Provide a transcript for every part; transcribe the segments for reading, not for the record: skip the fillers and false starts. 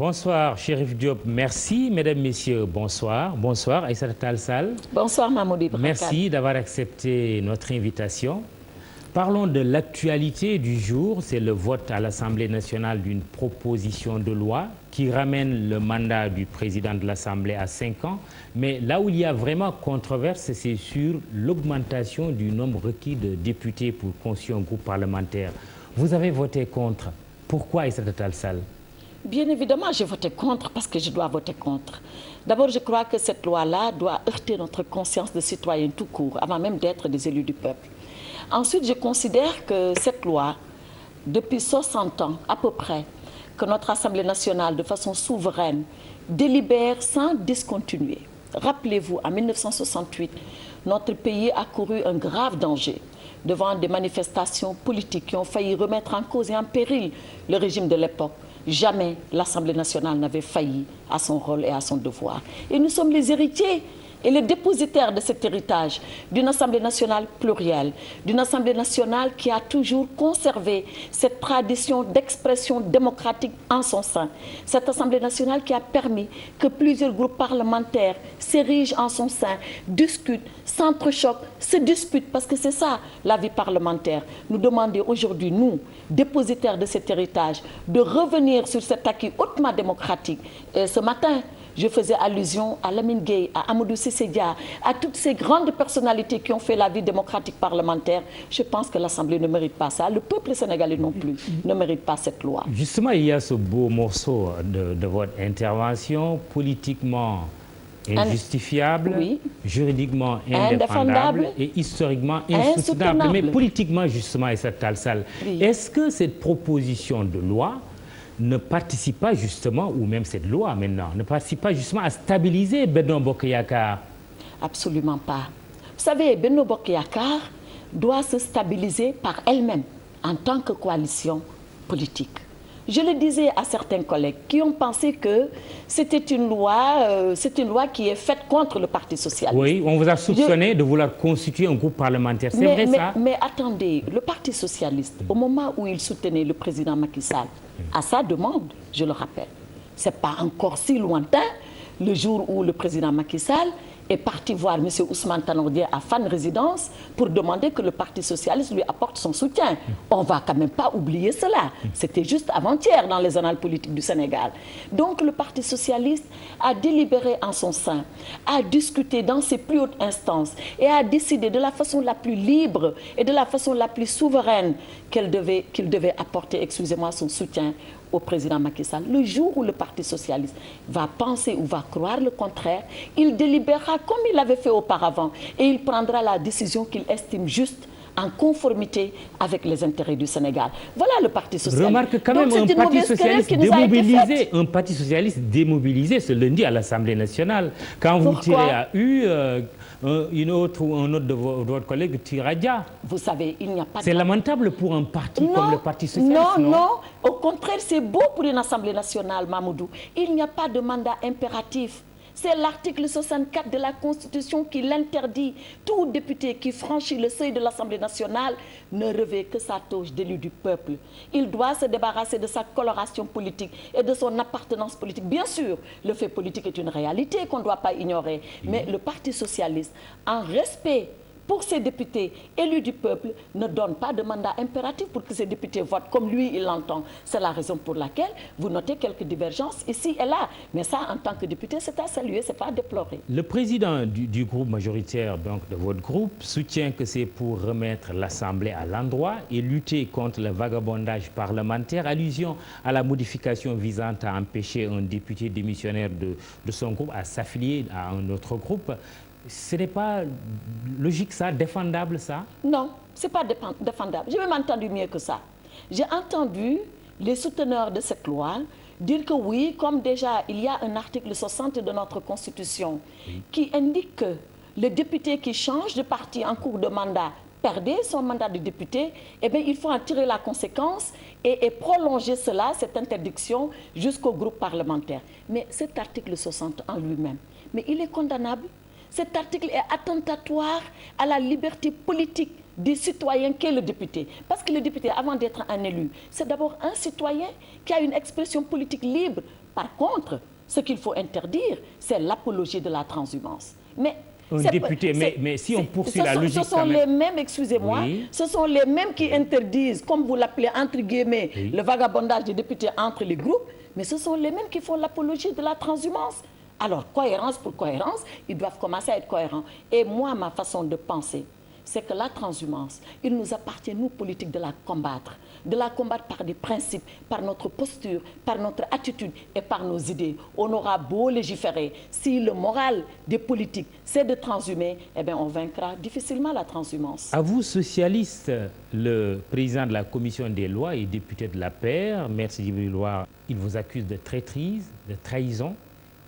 Bonsoir, Chérif Diop, merci. Mesdames, Messieurs, bonsoir. Bonsoir, Aïssata Tall Sall. Bonsoir, Mamoudou Ibrahim. Merci d'avoir accepté notre invitation. Parlons de l'actualité du jour. C'est le vote à l'Assemblée nationale d'une proposition de loi qui ramène le mandat du président de l'Assemblée à 5 ans. Mais là où il y a vraiment controverse, c'est sur l'augmentation du nombre requis de députés pour constituer un groupe parlementaire. Vous avez voté contre. Pourquoi, Aïssata Tall Sall? Bien évidemment, j'ai voté contre parce que je dois voter contre. D'abord, je crois que cette loi-là doit heurter notre conscience de citoyens tout court, avant même d'être des élus du peuple. Ensuite, je considère que cette loi, depuis 60 ans à peu près, que notre Assemblée nationale, de façon souveraine, délibère sans discontinuer. Rappelez-vous, en 1968, notre pays a couru un grave danger devant des manifestations politiques qui ont failli remettre en cause et en péril le régime de l'époque. Jamais l'Assemblée nationale n'avait failli à son rôle et à son devoir. Et nous sommes les héritiers et les dépositaires de cet héritage d'une Assemblée nationale plurielle, d'une Assemblée nationale qui a toujours conservé cette tradition d'expression démocratique en son sein. Cette Assemblée nationale qui a permis que plusieurs groupes parlementaires s'érigent en son sein, discutent, s'entrechoquent, se disputent, parce que c'est ça la vie parlementaire. Nous demandons aujourd'hui, nous, dépositaires de cet héritage, de revenir sur cet acquis hautement démocratique. Et ce matin, je faisais allusion à Lamine Gueye, à Amadou Cissé Dia, à toutes ces grandes personnalités qui ont fait la vie démocratique parlementaire. Je pense que l'Assemblée ne mérite pas ça. Le peuple sénégalais non plus ne mérite pas cette loi. Justement, il y a ce beau morceau de votre intervention, politiquement injustifiable, oui, juridiquement indéfendable et historiquement insoutenable. Mais politiquement, justement, Aïssata Tall Sall, oui, est-ce que cette proposition de loi ne participe pas justement, ou même cette loi maintenant, ne participe pas justement à stabiliser Benno Bokk Yakaar? Absolument pas. Vous savez, Benno Bokk Yakaar doit se stabiliser par elle-même en tant que coalition politique. Je le disais à certains collègues qui ont pensé que c'était une loi qui est faite contre le Parti socialiste. Oui, on vous a soupçonné de vouloir constituer un groupe parlementaire. C'est vrai ça? Mais attendez, le Parti socialiste, au moment où il soutenait le président Macky Sall, à sa demande, je le rappelle, ce n'est pas encore si lointain, le jour où le président Macky Sall est parti voir M. Ousmane Tanor Dieng à Fann Résidence pour demander que le Parti socialiste lui apporte son soutien. On ne va quand même pas oublier cela. C'était juste avant-hier dans les annales politiques du Sénégal. Donc le Parti socialiste a délibéré en son sein, a discuté dans ses plus hautes instances et a décidé de la façon la plus libre et de la façon la plus souveraine qu'il devait apporter, excusez-moi, son soutien au président Macky Sall. Le jour où le Parti socialiste va penser ou va croire le contraire, il délibérera comme il l'avait fait auparavant et il prendra la décision qu'il estime juste en conformité avec les intérêts du Sénégal. Voilà le Parti socialiste. Remarque quand même un Parti socialiste démobilisé ce lundi à l'Assemblée nationale. Quand vous tirez à U, un autre de votre collègue tire à Dia. Vous savez, il n'y a pas de... C'est lamentable pour un parti comme le Parti socialiste, non. Au contraire, c'est beau pour une Assemblée nationale, Mamoudou. Il n'y a pas de mandat impératif. C'est l'article 64 de la Constitution qui l'interdit. Tout député qui franchit le seuil de l'Assemblée nationale ne revêt que sa toge d'élu du peuple. Il doit se débarrasser de sa coloration politique et de son appartenance politique. Bien sûr, le fait politique est une réalité qu'on ne doit pas ignorer. Mais le Parti socialiste, en respect pour ces députés élus du peuple, ne donne pas de mandat impératif pour que ces députés votent comme lui, il l'entend. C'est la raison pour laquelle vous notez quelques divergences ici et là. Mais ça, en tant que député, c'est à saluer, c'est pas à déplorer. Le président du groupe majoritaire, donc de votre groupe, soutient que c'est pour remettre l'Assemblée à l'endroit et lutter contre le vagabondage parlementaire. Allusion à la modification visant à empêcher un député démissionnaire de son groupe à s'affilier à un autre groupe. Ce n'est pas logique ça, défendable ça? Non, ce n'est pas défendable. J'ai même entendu mieux que ça. J'ai entendu les souteneurs de cette loi dire que oui, comme déjà il y a un article 60 de notre Constitution qui indique que le député qui change de parti en cours de mandat perdait son mandat de député, eh bien, il faut en tirer la conséquence et prolonger cela, cette interdiction, jusqu'au groupe parlementaire. Mais cet article 60 en lui-même, mais il est condamnable. Cet article est attentatoire à la liberté politique des citoyens qu'est le député. Parce que le député, avant d'être un élu, c'est d'abord un citoyen qui a une expression politique libre Par contre, ce qu'il faut interdire, c'est l'apologie de la transhumance. Mais un député, mais si on poursuit la logique... Ce sont les mêmes, excusez-moi, oui. Ce sont les mêmes qui interdisent, comme vous l'appelez entre guillemets, oui. le vagabondage des députés entre les groupes, mais ce sont les mêmes qui font l'apologie de la transhumance. Alors, cohérence pour cohérence, ils doivent commencer à être cohérents. Et moi, ma façon de penser, c'est que la transhumance, il nous appartient, nous, politiques, de la combattre par des principes, par notre posture, par notre attitude et par nos idées. On aura beau légiférer, si le moral des politiques, c'est de transhumer, eh bien, on vaincra difficilement la transhumance. À vous, socialiste, le président de la commission des lois et député de la paire, Maître Djibril War, il vous accuse de traîtrise, de trahison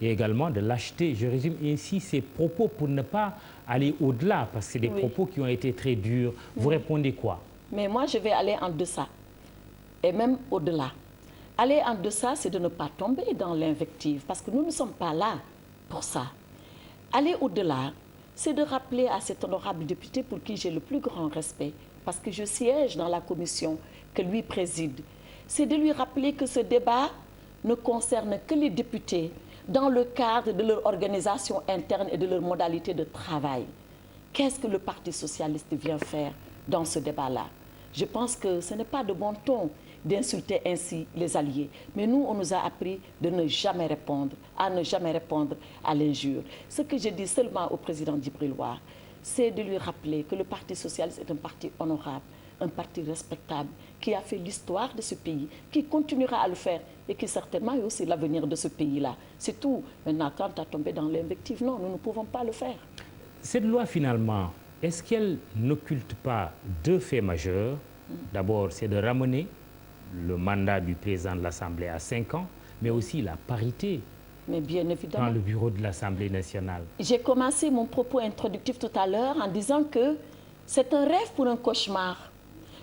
et également de lâcheté. Je résume ainsi ses propos pour ne pas aller au-delà, parce que c'est des propos qui ont été très durs. Vous répondez quoi? Mais moi, je vais aller en deçà, et même au-delà. Aller en deçà, c'est de ne pas tomber dans l'invective, parce que nous ne sommes pas là pour ça. Aller au-delà, c'est de rappeler à cet honorable député pour qui j'ai le plus grand respect, parce que je siège dans la commission que lui préside, c'est de lui rappeler que ce débat ne concerne que les députés, dans le cadre de leur organisation interne et de leur modalité de travail. Qu'est-ce que le Parti socialiste vient faire dans ce débat-là? Je pense que ce n'est pas de bon ton d'insulter ainsi les alliés. Mais nous, on nous a appris de ne jamais répondre, à l'injure. Ce que je dis seulement au président Djibril War, c'est de lui rappeler que le Parti socialiste est un parti honorable, un parti respectable, qui a fait l'histoire de ce pays, qui continuera à le faire et qui certainement est aussi l'avenir de ce pays-là. C'est tout. Maintenant, quant à tomber dans l'invective, non, nous ne pouvons pas le faire. Cette loi, finalement, est-ce qu'elle n'occulte pas deux faits majeurs? D'abord, c'est de ramener le mandat du président de l'Assemblée à 5 ans, mais aussi la parité. Mais bien évidemment. Dans le bureau de l'Assemblée nationale. J'ai commencé mon propos introductif tout à l'heure en disant que c'est un rêve pour un cauchemar.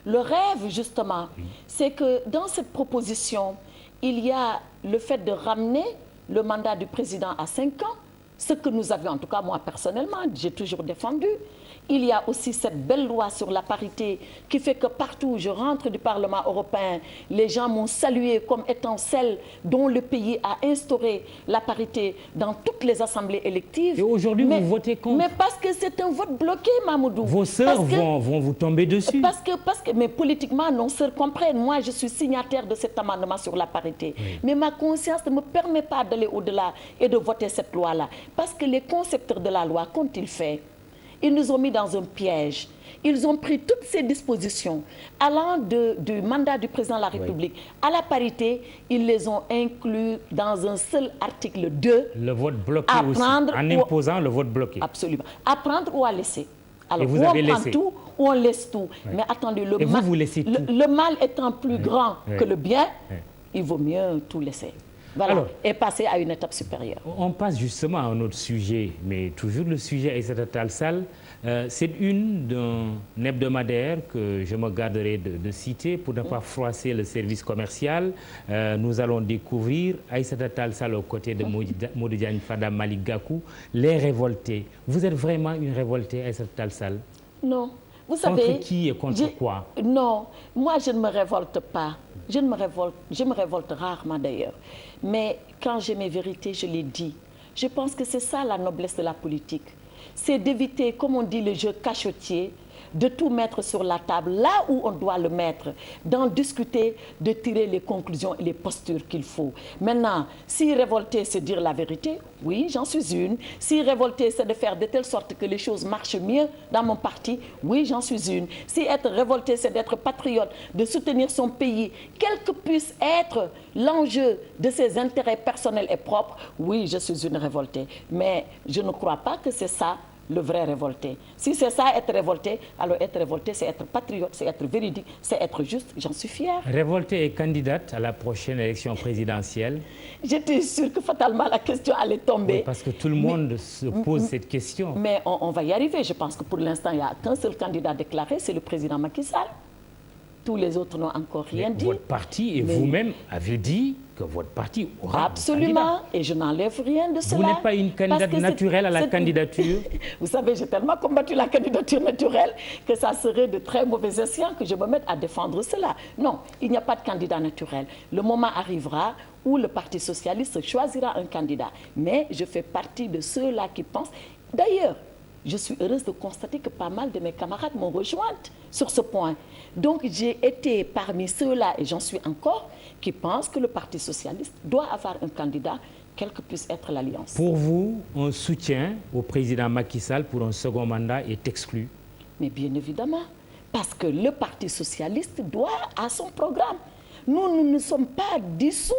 Le rêve, justement, c'est que dans cette proposition, il y a le fait de ramener le mandat du président à 5 ans, ce que nous avions, en tout cas moi personnellement, j'ai toujours défendu. Il y a aussi cette belle loi sur la parité qui fait que partout où je rentre du Parlement européen, les gens m'ont salué comme étant celle dont le pays a instauré la parité dans toutes les assemblées électives. Et aujourd'hui, vous votez contre? Mais parce que c'est un vote bloqué, Mamoudou. Vos sœurs vont vous tomber dessus? Mais politiquement, nos sœurs comprennent. Moi, je suis signataire de cet amendement sur la parité. Oui. Mais ma conscience ne me permet pas d'aller au-delà et de voter cette loi-là. Parce que les concepteurs de la loi, qu'ont-ils fait? Ils nous ont mis dans un piège. Ils ont pris toutes ces dispositions allant du mandat du président de la République à la parité. Ils les ont inclus dans un seul article 2. Le vote bloqué aussi, en imposant le vote bloqué. Absolument. À prendre ou à laisser. Alors, et vous avez laissé. On prend tout ou on laisse tout. Oui. Mais attendez, vous laissez tout. Le mal étant plus grand que le bien, il vaut mieux tout laisser. Voilà, alors, et passer à une étape supérieure. On passe justement à un autre sujet, mais toujours le sujet Aïssata Tall Sall. C'est une d'un hebdomadaire que je me garderai de citer pour ne pas froisser le service commercial. Nous allons découvrir Aïssata Tall Sall aux côtés de Modou Diagne Fada, Malick Gakou, les révoltés. Vous êtes vraiment une révoltée, Aïssata Tall Sall? Non. Vous savez, contre qui et contre quoi? Non, moi je ne me révolte pas. Je me révolte rarement d'ailleurs. Mais quand j'ai mes vérités, je les dis. Je pense que c'est ça la noblesse de la politique. C'est d'éviter, comme on dit, le jeu cachotier, de tout mettre sur la table, là où on doit le mettre, d'en discuter, de tirer les conclusions et les postures qu'il faut. Maintenant, si révolter, c'est dire la vérité, oui, j'en suis une. Si révolter, c'est de faire de telle sorte que les choses marchent mieux dans mon parti, oui, j'en suis une. Si être révolté, c'est d'être patriote, de soutenir son pays, quel que puisse être l'enjeu de ses intérêts personnels et propres, oui, je suis une révoltée. Mais je ne crois pas que c'est ça le vrai révolté. Si c'est ça, être révolté, alors être révolté, c'est être patriote, c'est être véridique, c'est être juste, j'en suis fière. Révolté est candidate à la prochaine élection présidentielle. J'étais sûre que fatalement la question allait tomber. Oui, parce que tout le monde se pose cette question. Mais on va y arriver. Je pense que pour l'instant, il n'y a qu'un seul candidat déclaré, c'est le président Macky Sall. Tous les autres n'ont encore rien dit. Votre parti et vous-même avez dit que votre parti aura absolument, un candidat. et je n'enlève rien de cela. Vous n'êtes pas une candidate naturelle à la candidature? Vous savez, j'ai tellement combattu la candidature naturelle que ça serait de très mauvais escient que je me mette à défendre cela. Non, il n'y a pas de candidat naturel. Le moment arrivera où le Parti socialiste choisira un candidat. Mais je fais partie de ceux-là qui pensent... D'ailleurs, je suis heureuse de constater que pas mal de mes camarades m'ont rejointe sur ce point. Donc j'ai été parmi ceux-là, et j'en suis encore, qui pensent que le Parti socialiste doit avoir un candidat, quelle que puisse être l'alliance. Pour vous, un soutien au président Macky Sall pour un second mandat est exclu? Mais bien évidemment, parce que le Parti socialiste doit à son programme. Nous ne sommes pas dissous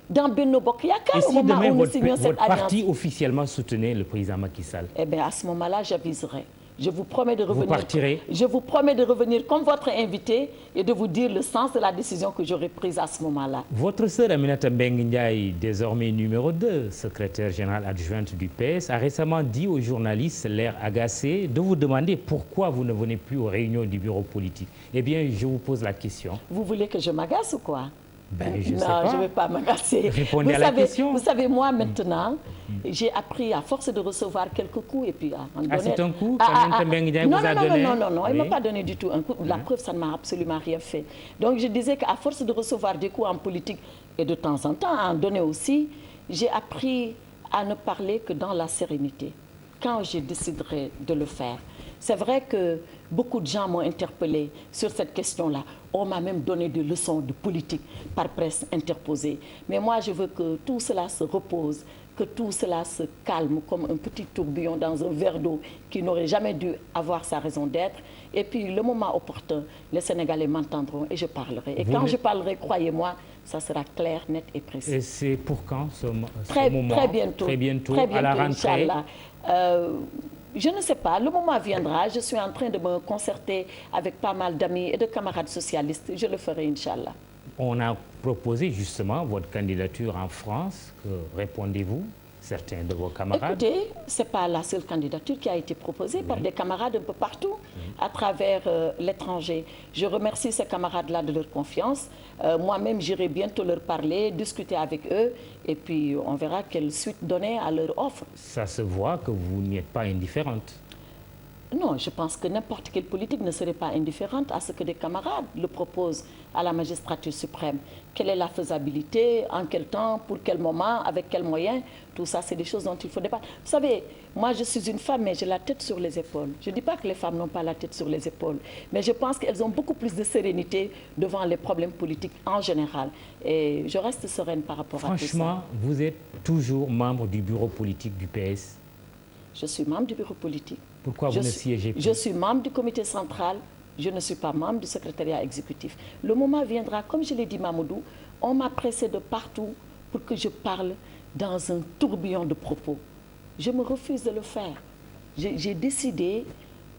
dans Benno Bokk Yakaar au moment où nous signons cette alliance. Votre parti officiellement soutenait le président Macky Sall? Eh bien, à ce moment-là, j'aviserai. Je vous promets de revenir. Vous partirez? Je vous promets de revenir comme votre invité et de vous dire le sens de la décision que j'aurai prise à ce moment-là. Votre sœur Aminata Mbengue Ndiaye, désormais numéro 2, secrétaire générale adjointe du PS, a récemment dit aux journalistes, l'air agacé, de vous demander pourquoi vous ne venez plus aux réunions du bureau politique. Eh bien, je vous pose la question. Vous voulez que je m'agace ou quoi? Ben, je non, sais pas. Je ne vais pas m'agacer. Répondez à la question. Vous savez, moi, maintenant, j'ai appris à force de recevoir quelques coups et puis à en donner... Ah, c'est un coup qu'Aminata Mbengue Ndiaye vous a donné? Non, oui. il ne m'a pas donné du tout un coup. La preuve, ça ne m'a absolument rien fait. Donc, je disais qu'à force de recevoir des coups en politique et de temps en temps à en donner aussi, j'ai appris à ne parler que dans la sérénité, quand je déciderai de le faire. C'est vrai que beaucoup de gens m'ont interpellé sur cette question-là. On m'a même donné des leçons de politique par presse interposée. Mais moi, je veux que tout cela se repose, que tout cela se calme comme un petit tourbillon dans un verre d'eau qui n'aurait jamais dû avoir sa raison d'être. Et puis, le moment opportun, les Sénégalais m'entendront et je parlerai. Et quand je parlerai, croyez-moi, ça sera clair, net et précis. Et c'est pour quand ce moment? Très bientôt. Très bientôt, à la rentrée. Je ne sais pas, le moment viendra. Je suis en train de me concerter avec pas mal d'amis et de camarades socialistes. Je le ferai, Inch'Allah. On a proposé justement votre candidature en France. Que répondez-vous, certains de vos camarades? Écoutez, ce n'est pas la seule candidature qui a été proposée par des camarades un peu partout à travers l'étranger. Je remercie ces camarades-là de leur confiance. Moi-même, j'irai bientôt leur parler, discuter avec eux et puis on verra quelle suite donner à leur offre. Ça se voit que vous n'y êtes pas indifférente. Non, je pense que n'importe quelle politique ne serait pas indifférente à ce que des camarades le proposent à la magistrature suprême. Quelle est la faisabilité, en quel temps, pour quel moment, avec quels moyens? Tout ça, c'est des choses dont il faut débattre. Vous savez, moi, je suis une femme, mais j'ai la tête sur les épaules. Je ne dis pas que les femmes n'ont pas la tête sur les épaules, mais je pense qu'elles ont beaucoup plus de sérénité devant les problèmes politiques en général. Et je reste sereine par rapport à tout ça. Franchement, vous êtes toujours membre du bureau politique du PS? Je suis membre du bureau politique. Pourquoi vous ne siégez plus? Je suis membre du comité central. Je ne suis pas membre du secrétariat exécutif. Le moment viendra, comme je l'ai dit, Mamoudou, on m'a pressé de partout pour que je parle dans un tourbillon de propos. Je me refuse de le faire. J'ai décidé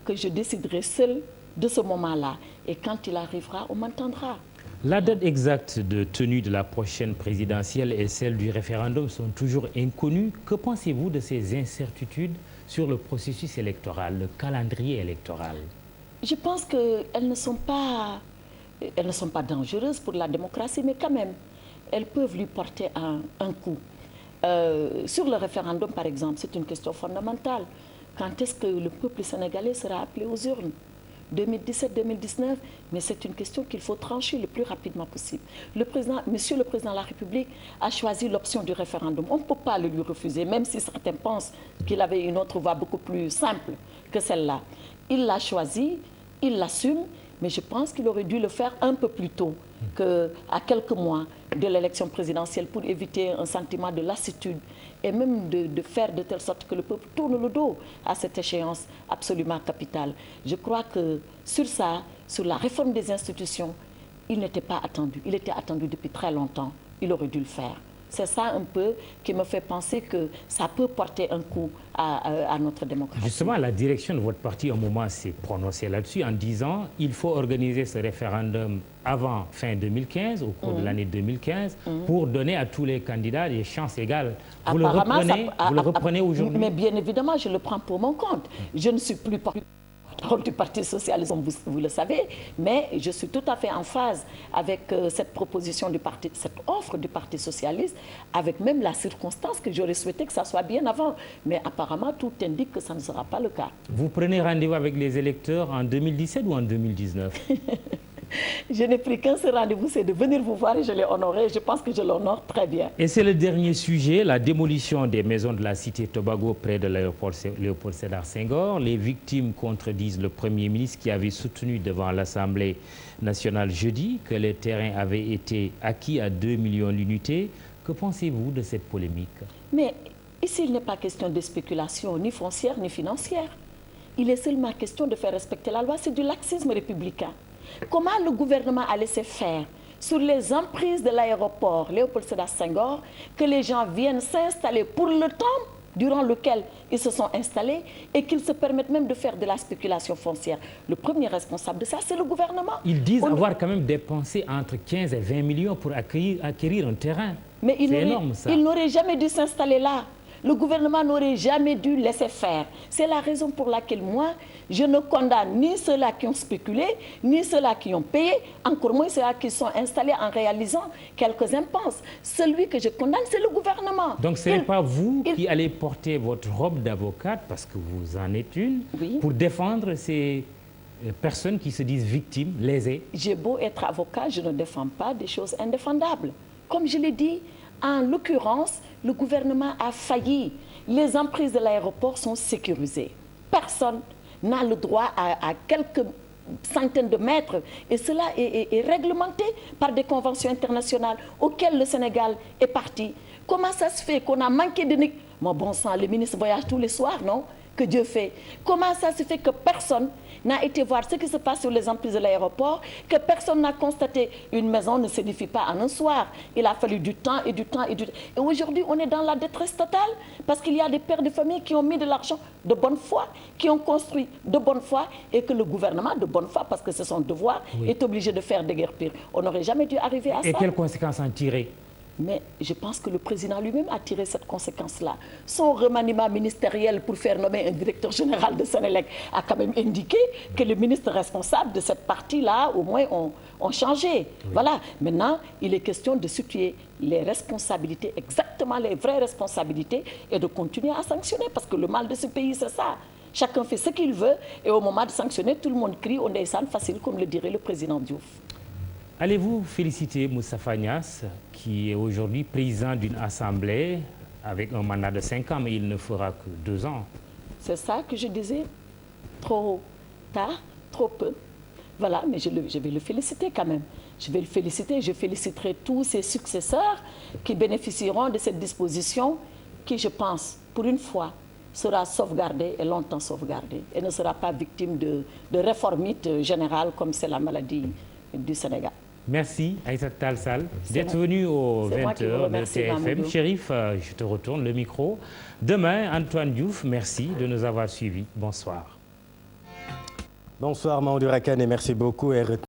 que je déciderai seule de ce moment-là. Et quand il arrivera, on m'entendra. La date exacte de tenue de la prochaine présidentielle et celle du référendum sont toujours inconnues. Que pensez-vous de ces incertitudes sur le processus électoral, le calendrier électoral? Je pense qu'elles ne sont pas dangereuses pour la démocratie, mais quand même, elles peuvent lui porter un coup. Sur le référendum, par exemple, c'est une question fondamentale. Quand est-ce que le peuple sénégalais sera appelé aux urnes? 2017, 2019, mais c'est une question qu'il faut trancher le plus rapidement possible. Monsieur le Président de la République a choisi l'option du référendum. On ne peut pas le lui refuser, même si certains pensent qu'il avait une autre voie beaucoup plus simple que celle-là. Il l'a choisi, il l'assume, mais je pense qu'il aurait dû le faire un peu plus tôt qu'à quelques mois de l'élection présidentielle pour éviter un sentiment de lassitude et même de faire de telle sorte que le peuple tourne le dos à cette échéance absolument capitale. Je crois que sur ça, sur la réforme des institutions, il n'était pas attendu. Il était attendu depuis très longtemps. Il aurait dû le faire. C'est ça un peu qui me fait penser que ça peut porter un coup à notre démocratie. Justement, la direction de votre parti, à un moment, s'est prononcée là-dessus en disant qu'il faut organiser ce référendum avant fin 2015, au cours de l'année 2015, pour donner à tous les candidats des chances égales. Vous le reprenez aujourd'hui? Mais bien évidemment, je le prends pour mon compte. Je ne suis plus porte porte-parole du Parti socialiste, vous le savez, mais je suis tout à fait en phase avec cette proposition du parti, cette offre du Parti socialiste, avec même la circonstance que j'aurais souhaité que ça soit bien avant. Mais apparemment, tout indique que ça ne sera pas le cas. Vous prenez rendez-vous avec les électeurs en 2017 ou en 2019? Je n'ai pris qu'un seul rendez-vous, c'est de venir vous voir et je l'ai honoré. Je pense que je l'honore très bien. Et c'est le dernier sujet, la démolition des maisons de la cité Tobago près de l'aéroport Léopold Sédar Senghor. Les victimes contredisent le Premier ministre qui avait soutenu devant l'Assemblée nationale jeudi que les terrains avaient été acquis à 2 millions l'unité. Que pensez-vous de cette polémique? Mais ici, il n'est pas question de spéculation, ni foncière, ni financière. Il est seulement question de faire respecter la loi. C'est du laxisme républicain. Comment le gouvernement a laissé faire sur les emprises de l'aéroport Léopold Sédar Senghor que les gens viennent s'installer pour le temps durant lequel ils se sont installés et qu'ils se permettent même de faire de la spéculation foncière. Le premier responsable de ça, c'est le gouvernement. Ils disent avoir quand même dépensé entre 15 et 20 millions pour acquérir un terrain. Mais c'est énorme, ça. Ils n'auraient jamais dû s'installer là. Le gouvernement n'aurait jamais dû laisser faire. C'est la raison pour laquelle moi, je ne condamne ni ceux-là qui ont spéculé, ni ceux-là qui ont payé, encore moins ceux-là qui sont installés en réalisant quelques-uns pensent. Celui que je condamne, c'est le gouvernement. Donc ce n'est pas vous qui allez porter votre robe d'avocate, parce que vous en êtes une, oui, pour défendre ces personnes qui se disent victimes, lésées? J'ai beau être avocat, je ne défends pas des choses indéfendables. Comme je l'ai dit, en l'occurrence, le gouvernement a failli. Les emprises de l'aéroport sont sécurisées. Personne n'a le droit à quelques centaines de mètres. Et cela est réglementé par des conventions internationales auxquelles le Sénégal est parti. Comment ça se fait qu'on a manqué de... Mon bon sang, le ministre voyage tous les soirs, non? Que Dieu fait. Comment ça se fait que personne n'a été voir ce qui se passe sur les emprises de l'aéroport, que personne n'a constaté une maison ne s'édifie pas en un soir. Il a fallu du temps et du temps et du temps. Et aujourd'hui, on est dans la détresse totale parce qu'il y a des pères de famille qui ont mis de l'argent de bonne foi, qui ont construit de bonne foi et que le gouvernement de bonne foi, parce que c'est son devoir, oui, est obligé de faire déguerpir. On n'aurait jamais dû arriver à ça. Et quelles conséquences en tirer? Mais je pense que le président lui-même a tiré cette conséquence-là. Son remaniement ministériel pour faire nommer un directeur général de Sénélec a quand même indiqué que les ministres responsables de cette partie-là, au moins, ont changé. Oui. Voilà. Maintenant, il est question de situer les responsabilités, exactement les vraies responsabilités, et de continuer à sanctionner. Parce que le mal de ce pays, c'est ça. Chacun fait ce qu'il veut, et au moment de sanctionner, tout le monde crie, on descend facile, comme le dirait le président Diouf. Allez-vous féliciter Moustapha Niasse, qui est aujourd'hui président d'une assemblée avec un mandat de 5 ans, mais il ne fera que 2 ans? C'est ça que je disais. Trop tard, trop peu. Voilà, mais je vais le féliciter quand même. Je vais le féliciter, je féliciterai tous ses successeurs qui bénéficieront de cette disposition qui, je pense, pour une fois, sera sauvegardée et longtemps sauvegardée et ne sera pas victime de réformite générale comme c'est la maladie du Sénégal. Merci Aïssata Tall Sall d'être venu aux 20h de TFM. Chérif, je te retourne le micro. Demain, Antoine Diouf, merci de nous avoir suivis. Bonsoir. Bonsoir Mamadou Rakane et merci beaucoup.